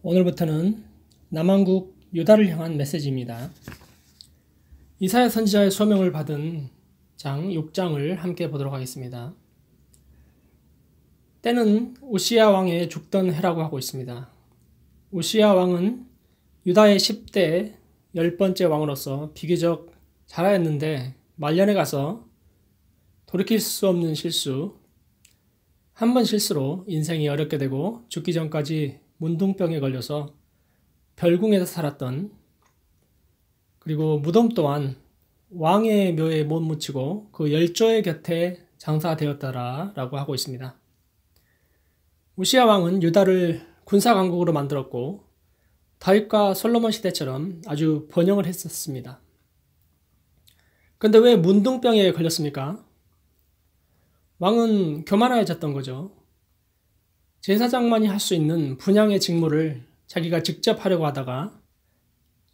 오늘부터는 남한국 유다를 향한 메시지입니다. 이사야 선지자의 소명을 받은 장 6장을 함께 보도록 하겠습니다. 때는 우시야 왕의 죽던 해라고 하고 있습니다. 우시야 왕은 유다의 10대 10번째 왕으로서 비교적 잘하였는데 말년에 가서 돌이킬 수 없는 실수, 한 번 실수로 인생이 어렵게 되고 죽기 전까지 문둥병에 걸려서 별궁에서 살았던, 그리고 무덤 또한 왕의 묘에 못 묻히고 그 열조의 곁에 장사되었다라고 하고 있습니다. 우시야 왕은 유다를 군사강국으로 만들었고 다윗과 솔로몬 시대처럼 아주 번영을 했었습니다. 그런데 왜 문둥병에 걸렸습니까? 왕은 교만해졌던 거죠. 제사장만이 할 수 있는 분향의 직무를 자기가 직접 하려고 하다가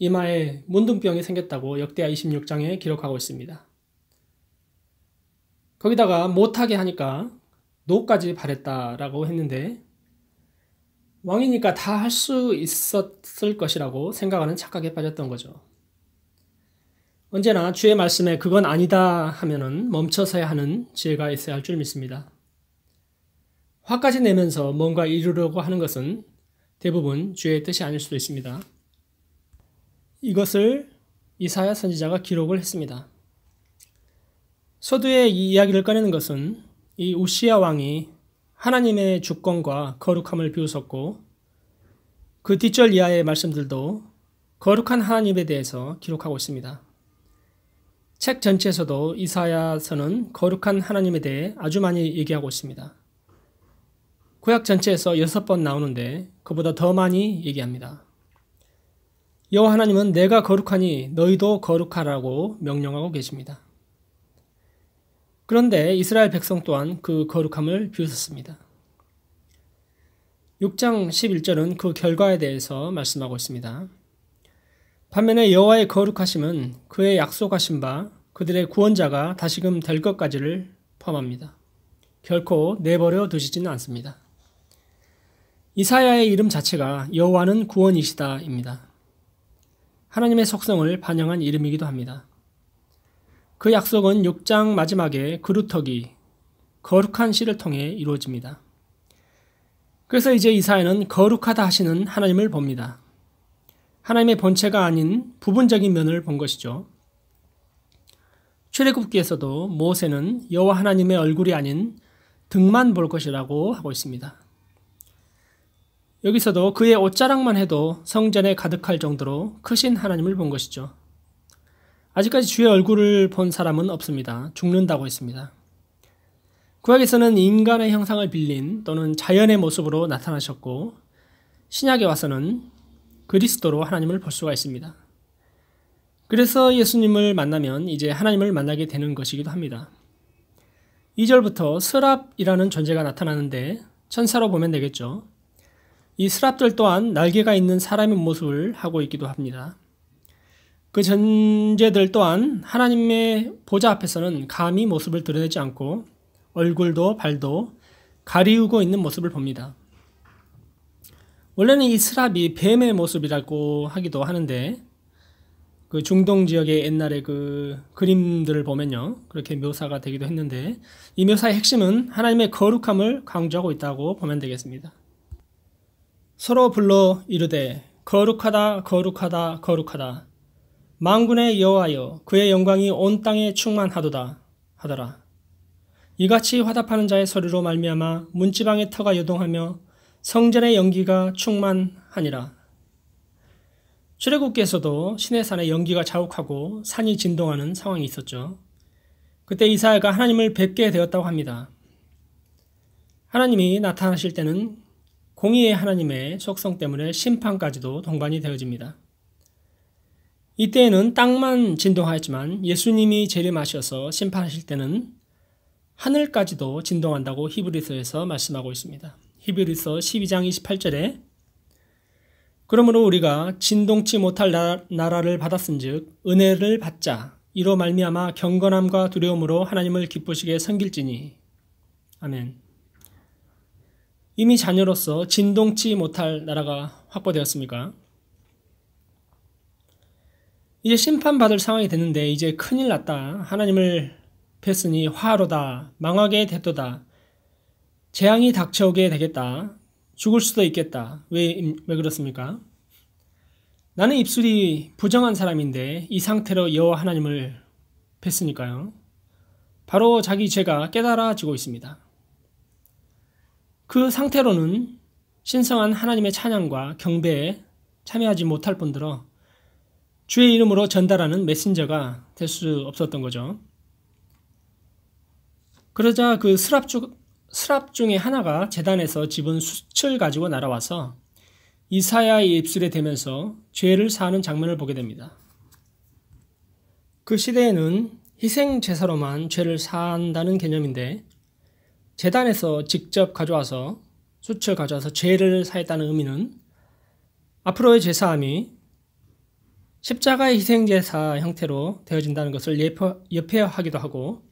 이마에 문둥병이 생겼다고 역대하 26장에 기록하고 있습니다. 거기다가 못하게 하니까 노까지 바랬다라고 했는데 왕이니까 다 할 수 있었을 것이라고 생각하는 착각에 빠졌던 거죠. 언제나 주의 말씀에 그건 아니다 하면은 멈춰서야 하는 지혜가 있어야 할 줄 믿습니다. 화까지 내면서 뭔가 이루려고 하는 것은 대부분 주의 뜻이 아닐 수도 있습니다. 이것을 이사야 선지자가 기록을 했습니다. 서두에 이 이야기를 꺼내는 것은 이 우시야 왕이 하나님의 주권과 거룩함을 비웃었고 그 뒷절 이하의 말씀들도 거룩한 하나님에 대해서 기록하고 있습니다. 책 전체에서도 이사야서는 거룩한 하나님에 대해 아주 많이 얘기하고 있습니다. 구약 전체에서 6번 나오는데 그보다 더 많이 얘기합니다. 여호와 하나님은 내가 거룩하니 너희도 거룩하라고 명령하고 계십니다. 그런데 이스라엘 백성 또한 그 거룩함을 비웃었습니다. 6장 11절은 그 결과에 대해서 말씀하고 있습니다. 반면에 여호와의 거룩하심은 그의 약속하신 바 그들의 구원자가 다시금 될 것까지를 포함합니다. 결코 내버려 두시지는 않습니다. 이사야의 이름 자체가 여호와는 구원이시다입니다. 하나님의 속성을 반영한 이름이기도 합니다. 그 약속은 6장 마지막에 그루터기, 거룩한 시를 통해 이루어집니다. 그래서 이제 이사야는 거룩하다 하시는 하나님을 봅니다. 하나님의 본체가 아닌 부분적인 면을 본 것이죠. 출애굽기에서도 모세는 여호와 하나님의 얼굴이 아닌 등만 볼 것이라고 하고 있습니다. 여기서도 그의 옷자락만 해도 성전에 가득할 정도로 크신 하나님을 본 것이죠. 아직까지 주의 얼굴을 본 사람은 없습니다. 죽는다고 했습니다. 구약에서는 인간의 형상을 빌린 또는 자연의 모습으로 나타나셨고 신약에 와서는 그리스도로 하나님을 볼 수가 있습니다. 그래서 예수님을 만나면 이제 하나님을 만나게 되는 것이기도 합니다. 2절부터 스랍이라는 존재가 나타나는데 천사로 보면 되겠죠. 이 스랍들 또한 날개가 있는 사람의 모습을 하고 있기도 합니다. 그 존재들 또한 하나님의 보좌 앞에서는 감히 모습을 드러내지 않고 얼굴도 발도 가리우고 있는 모습을 봅니다. 원래는 이 스랍이 뱀의 모습이라고 하기도 하는데 그 중동 지역의 옛날의 그 그림들을 보면요 그렇게 묘사가 되기도 했는데 이 묘사의 핵심은 하나님의 거룩함을 강조하고 있다고 보면 되겠습니다. 서로 불러 이르되 거룩하다 거룩하다 거룩하다 만군의 여호와여 그의 영광이 온 땅에 충만하도다 하더라. 이같이 화답하는 자의 소리로 말미암아 문지방의 터가 요동하며 성전의 연기가 충만하니라. 출애굽기에서도 시내산에 연기가 자욱하고 산이 진동하는 상황이 있었죠. 그때 이사야가 하나님을 뵙게 되었다고 합니다. 하나님이 나타나실 때는 공의의 하나님의 속성 때문에 심판까지도 동반이 되어집니다. 이때에는 땅만 진동하였지만 예수님이 재림하셔서 심판하실 때는 하늘까지도 진동한다고 히브리서에서 말씀하고 있습니다. 히브리서 12장 28절에 그러므로 우리가 진동치 못할 나라를 받았은즉 은혜를 받자 이로 말미암아 경건함과 두려움으로 하나님을 기쁘시게 섬길지니 아멘. 이미 자녀로서 진동치 못할 나라가 확보되었습니까? 이제 심판받을 상황이 됐는데 이제 큰일 났다. 하나님을 뵀으니 화로다. 망하게 됐도다. 재앙이 닥쳐오게 되겠다. 죽을 수도 있겠다. 왜 그렇습니까? 나는 입술이 부정한 사람인데 이 상태로 여호와 하나님을 뵀으니까요. 바로 자기 죄가 깨달아지고 있습니다. 그 상태로는 신성한 하나님의 찬양과 경배에 참여하지 못할 뿐더러 주의 이름으로 전달하는 메신저가 될 수 없었던 거죠. 그러자 그 스랍 중에 하나가 제단에서 집은 숯을 가지고 날아와서 이사야의 입술에 대면서 죄를 사하는 장면을 보게 됩니다. 그 시대에는 희생 제사로만 죄를 사한다는 개념인데 제단에서 직접 가져와서 숯을 가져와서 죄를 사했다는 의미는 앞으로의 제사함이 십자가의 희생제사 형태로 되어진다는 것을 예표하기도 하고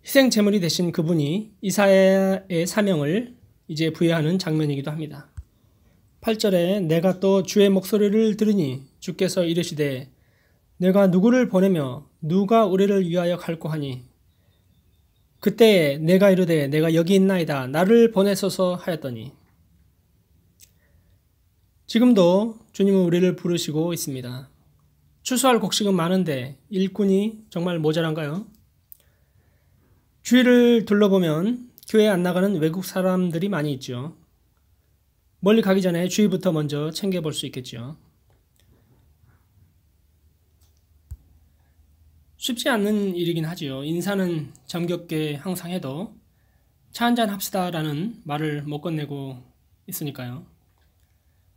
희생 제물이 되신 그분이 이사야의 사명을 이제 부여하는 장면이기도 합니다. 8절에 내가 또 주의 목소리를 들으니 주께서 이르시되 내가 누구를 보내며 누가 우리를 위하여 갈고 하니 그때에 내가 이르되 내가 여기 있나이다 나를 보내소서 하였더니 지금도 주님은 우리를 부르시고 있습니다. 추수할 곡식은 많은데 일꾼이 정말 모자란가요? 주위를 둘러보면 교회에 안 나가는 외국 사람들이 많이 있죠. 멀리 가기 전에 주위부터 먼저 챙겨볼 수 있겠죠. 쉽지 않는 일이긴 하지요. 인사는 정겹게 항상 해도 차 한잔 합시다라는 말을 못 건네고 있으니까요.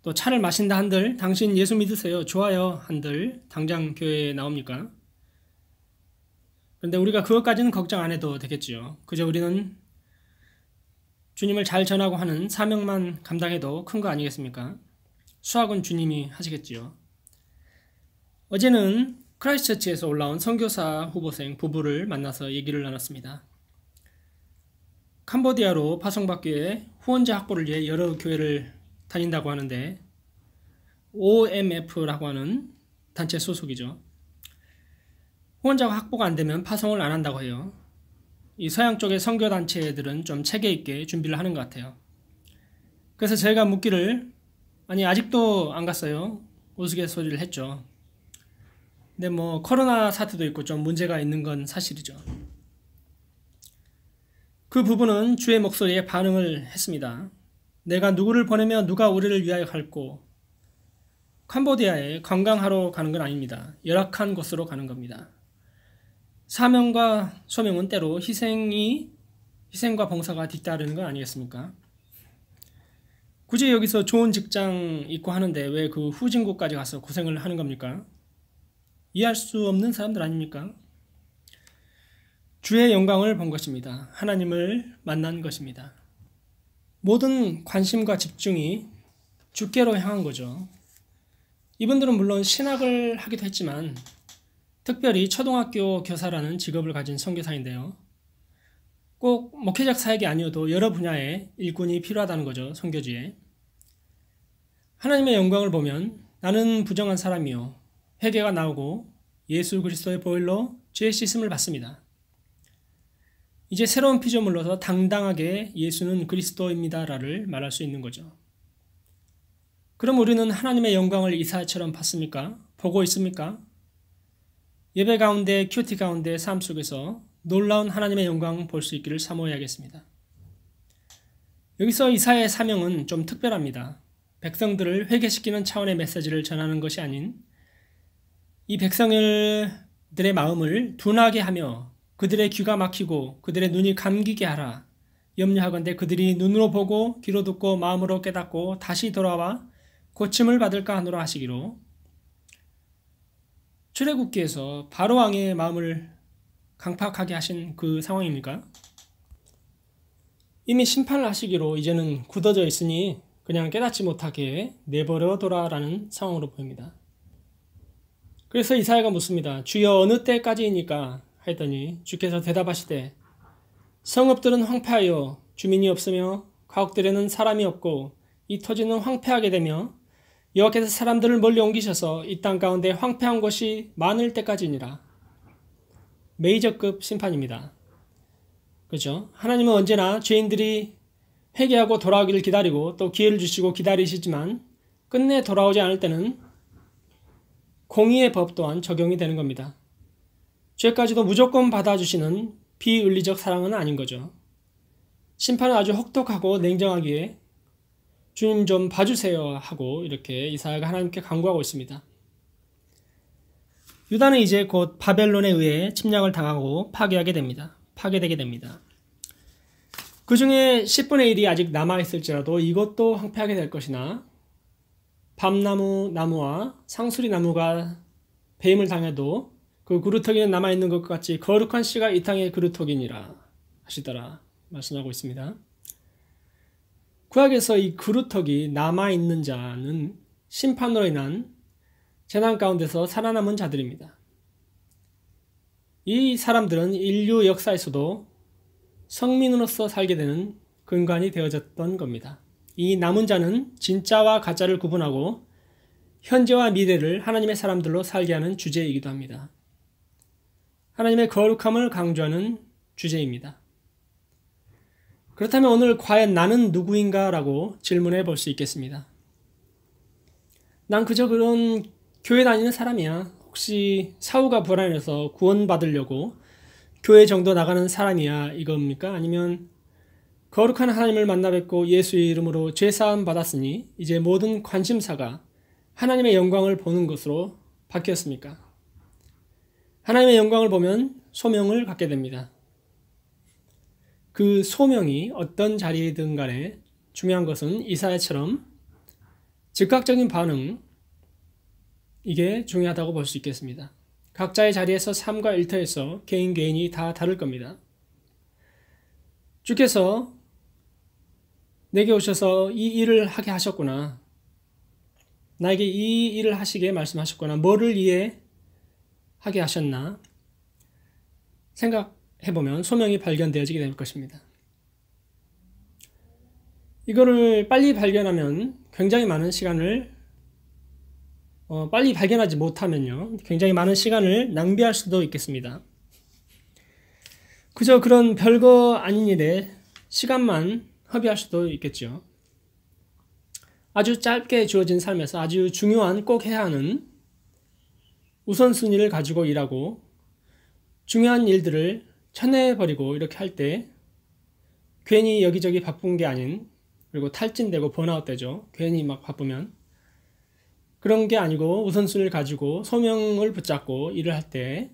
또 차를 마신다 한들 당신 예수 믿으세요. 좋아요 한들 당장 교회에 나옵니까? 그런데 우리가 그것까지는 걱정 안 해도 되겠지요. 그저 우리는 주님을 잘 전하고 하는 사명만 감당해도 큰 거 아니겠습니까? 수학은 주님이 하시겠지요. 어제는 크라이스트처치에서 올라온 선교사 후보생 부부를 만나서 얘기를 나눴습니다. 캄보디아로 파송받기 위해 후원자 확보를 위해 여러 교회를 다닌다고 하는데 OMF라고 하는 단체 소속이죠. 후원자가 확보가 안 되면 파송을 안 한다고 해요. 이 서양 쪽의 선교단체들은 좀 체계 있게 준비를 하는 것 같아요. 그래서 제가 묻기를 아니 아직도 안 갔어요. 우스갯소리를 했죠. 근데 뭐 코로나 사태도 있고 좀 문제가 있는 건 사실이죠. 그 부부는 주의 목소리에 반응을 했습니다. 내가 누구를 보내며 누가 우리를 위하여 갈고 캄보디아에 관광하러 가는 건 아닙니다. 열악한 곳으로 가는 겁니다. 사명과 소명은 때로 희생과 봉사가 뒤따르는 건 아니겠습니까? 굳이 여기서 좋은 직장 있고 하는데 왜 그 후진국까지 가서 고생을 하는 겁니까? 이해할 수 없는 사람들 아닙니까? 주의 영광을 본 것입니다. 하나님을 만난 것입니다. 모든 관심과 집중이 주께로 향한 거죠. 이분들은 물론 신학을 하기도 했지만 특별히 초등학교 교사라는 직업을 가진 선교사인데요. 꼭 목회적 사역이 아니어도 여러 분야의 일꾼이 필요하다는 거죠. 선교지에. 하나님의 영광을 보면 나는 부정한 사람이요. 회개가 나오고 예수 그리스도의 보혈로 죄 씻음을 받습니다. 이제 새로운 피조물로서 당당하게 예수는 그리스도입니다라를 말할 수 있는 거죠. 그럼 우리는 하나님의 영광을 이사야처럼 봤습니까? 보고 있습니까? 예배 가운데, 큐티 가운데, 삶 속에서 놀라운 하나님의 영광 볼 수 있기를 사모해야겠습니다. 여기서 이사야의 사명은 좀 특별합니다. 백성들을 회개시키는 차원의 메시지를 전하는 것이 아닌 이 백성들의 마음을 둔하게 하며 그들의 귀가 막히고 그들의 눈이 감기게 하라. 염려하건대 그들이 눈으로 보고 귀로 듣고 마음으로 깨닫고 다시 돌아와 고침을 받을까 하노라 하시기로 출애굽기에서 바로왕의 마음을 강팍하게 하신 그 상황입니까? 이미 심판을 하시기로 이제는 굳어져 있으니 그냥 깨닫지 못하게 내버려둬라라는 상황으로 보입니다. 그래서 이사야가 묻습니다. 주여 어느 때까지이니까 했더니 주께서 대답하시되 성읍들은 황폐하여 주민이 없으며 가옥들에는 사람이 없고 이 토지는 황폐하게 되며 여호와께서 사람들을 멀리 옮기셔서 이 땅 가운데 황폐한 것이 많을 때까지니라. 메이저급 심판입니다. 그렇죠? 하나님은 언제나 죄인들이 회개하고 돌아오기를 기다리고 또 기회를 주시고 기다리시지만 끝내 돌아오지 않을 때는 공의의 법 또한 적용이 되는 겁니다. 죄까지도 무조건 받아주시는 비윤리적 사랑은 아닌 거죠. 심판은 아주 혹독하고 냉정하기에 주님 좀 봐주세요 하고 이렇게 이사야가 하나님께 간구하고 있습니다. 유다는 이제 곧 바벨론에 의해 침략을 당하고 파괴되게 됩니다. 그 중에 10분의 1이 아직 남아있을지라도 이것도 황폐하게 될 것이나 밤나무와 상수리 나무가 배임을 당해도 그 그루터기는 남아있는 것 같이 거룩한 씨가 이 땅의 그루터기니라 하시더라 말씀하고 있습니다. 구약에서 이 그루터기 남아있는 자는 심판으로 인한 재난 가운데서 살아남은 자들입니다. 이 사람들은 인류 역사에서도 성민으로서 살게 되는 근간이 되어졌던 겁니다. 이 남은 자는 진짜와 가짜를 구분하고 현재와 미래를 하나님의 사람들로 살게 하는 주제이기도 합니다. 하나님의 거룩함을 강조하는 주제입니다. 그렇다면 오늘 과연 나는 누구인가 라고 질문해 볼 수 있겠습니다. 난 그저 그런 교회 다니는 사람이야. 혹시 사후가 불안해서 구원받으려고 교회 정도 나가는 사람이야 이겁니까? 아니면 거룩한 하나님을 만나 뵙고 예수의 이름으로 죄사함 받았으니 이제 모든 관심사가 하나님의 영광을 보는 것으로 바뀌었습니까? 하나님의 영광을 보면 소명을 갖게 됩니다. 그 소명이 어떤 자리이든 간에 중요한 것은 이사야처럼 즉각적인 반응, 이게 중요하다고 볼 수 있겠습니다. 각자의 자리에서 삶과 일터에서 개인이 다 다를 겁니다. 주께서 내게 오셔서 이 일을 하게 하셨구나. 나에게 이 일을 하시게 말씀하셨구나. 뭐를 위해 하게 하셨나? 생각해보면 소명이 발견되어지게 될 것입니다. 이거를 빨리 발견하면 굉장히 많은 시간을 빨리 발견하지 못하면요. 굉장히 많은 시간을 낭비할 수도 있겠습니다. 그저 그런 별거 아닌 일에 시간만 허비할 수도 있겠죠. 아주 짧게 주어진 삶에서 아주 중요한 꼭 해야 하는 우선순위를 가지고 일하고 중요한 일들을 쳐내버리고 이렇게 할 때 괜히 여기저기 바쁜 게 아닌, 그리고 탈진되고 번아웃 되죠. 괜히 막 바쁘면. 그런 게 아니고 우선순위를 가지고 소명을 붙잡고 일을 할 때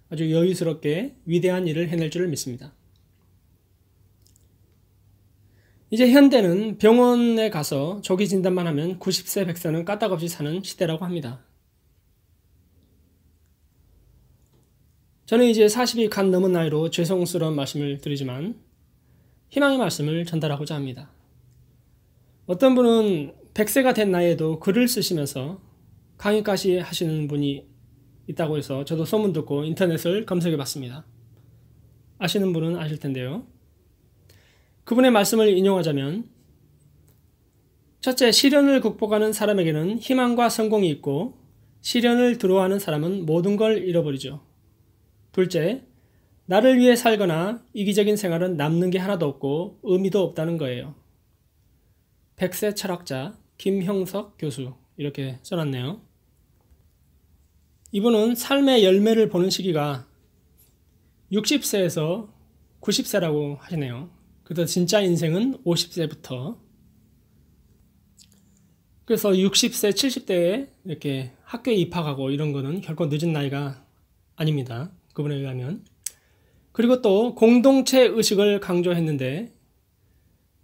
아주 여유스럽게 위대한 일을 해낼 줄을 믿습니다. 이제 현대는 병원에 가서 조기 진단만 하면 90세 100세는 까딱없이 사는 시대라고 합니다. 저는 이제 40이 간 넘은 나이로 죄송스러운 말씀을 드리지만 희망의 말씀을 전달하고자 합니다. 어떤 분은 100세가 된 나이에도 글을 쓰시면서 강의까지 하시는 분이 있다고 해서 저도 소문 듣고 인터넷을 검색해 봤습니다. 아시는 분은 아실 텐데요. 그분의 말씀을 인용하자면, 첫째, 시련을 극복하는 사람에게는 희망과 성공이 있고 시련을 두려워하는 사람은 모든 걸 잃어버리죠. 둘째, 나를 위해 살거나 이기적인 생활은 남는 게 하나도 없고 의미도 없다는 거예요. 100세 철학자 김형석 교수, 이렇게 써놨네요. 이분은 삶의 열매를 보는 시기가 60세에서 90세라고 하시네요. 그래서 진짜 인생은 50세부터. 그래서 60세, 70대에 이렇게 학교에 입학하고 이런 거는 결코 늦은 나이가 아닙니다. 그분에 의하면. 그리고 또 공동체 의식을 강조했는데,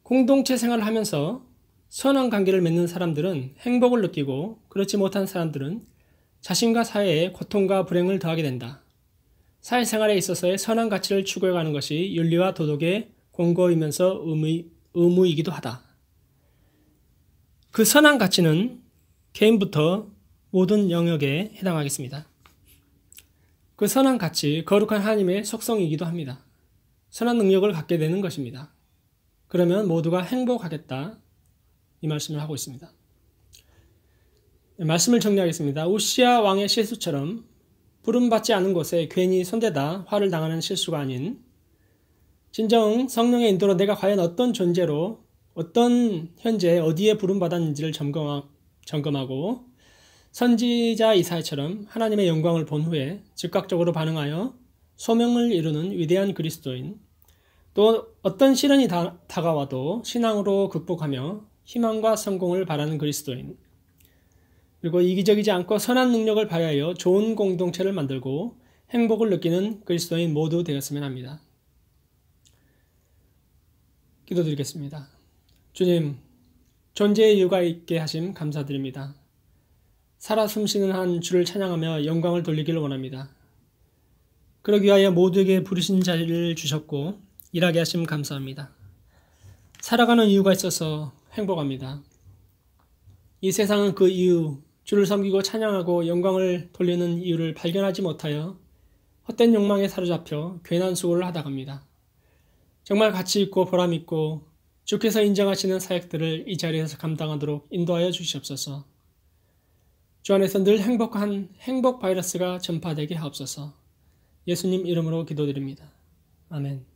공동체 생활을 하면서 선한 관계를 맺는 사람들은 행복을 느끼고 그렇지 못한 사람들은 자신과 사회에 고통과 불행을 더하게 된다. 사회생활에 있어서의 선한 가치를 추구해가는 것이 윤리와 도덕의 공고이면서 의무이기도 하다. 그 선한 가치는 개인부터 모든 영역에 해당하겠습니다. 그 선한 가치, 거룩한 하나님의 속성이기도 합니다. 선한 능력을 갖게 되는 것입니다. 그러면 모두가 행복하겠다, 이 말씀을 하고 있습니다. 말씀을 정리하겠습니다. 우시야 왕의 실수처럼 부름받지 않은 곳에 괜히 손대다 화를 당하는 실수가 아닌 진정 성령의 인도로 내가 과연 어떤 존재로 어떤 현재 어디에 부름받았는지를 점검하고 선지자 이사야처럼 하나님의 영광을 본 후에 즉각적으로 반응하여 소명을 이루는 위대한 그리스도인, 또 어떤 시련이 다가와도 신앙으로 극복하며 희망과 성공을 바라는 그리스도인, 그리고 이기적이지 않고 선한 능력을 발휘하여 좋은 공동체를 만들고 행복을 느끼는 그리스도인 모두 되었으면 합니다. 기도드리겠습니다. 주님, 존재의 이유가 있게 하심 감사드립니다. 살아 숨쉬는 한 주를 찬양하며 영광을 돌리기를 원합니다. 그러기 위하여 모두에게 부르신 자리를 주셨고 일하게 하심 감사합니다. 살아가는 이유가 있어서 행복합니다. 이 세상은 그 이유, 주를 섬기고 찬양하고 영광을 돌리는 이유를 발견하지 못하여 헛된 욕망에 사로잡혀 괜한 수고를 하다 갑니다. 정말 가치 있고 보람 있고 주께서 인정하시는 사역들을 이 자리에서 감당하도록 인도하여 주시옵소서. 주 안에서 늘 행복한 행복 바이러스가 전파되게 하옵소서. 예수님 이름으로 기도드립니다. 아멘.